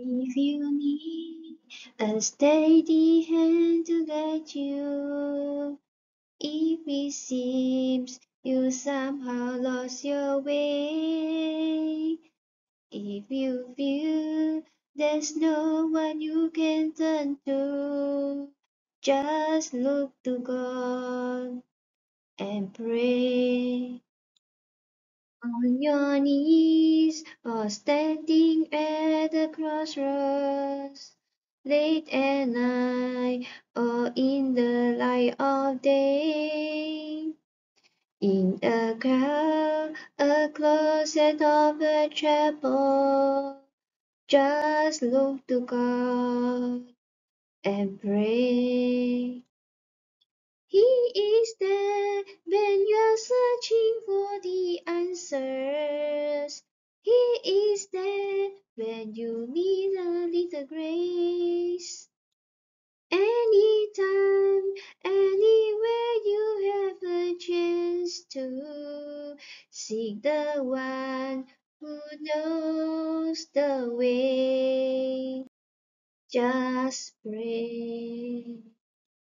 If you need a steady hand to guide you, if it seems you somehow lost your way, if you feel there's no one you can turn to, just look to God and pray. On your knees or standing at the crossroads, late at night or in the light of day, in a crowd, a closet of a chapel, just look to God and pray. He is there when you're searching for the answers. He is there when you need a little grace. Anytime, anywhere you have a chance to seek the one who knows the way. Just pray.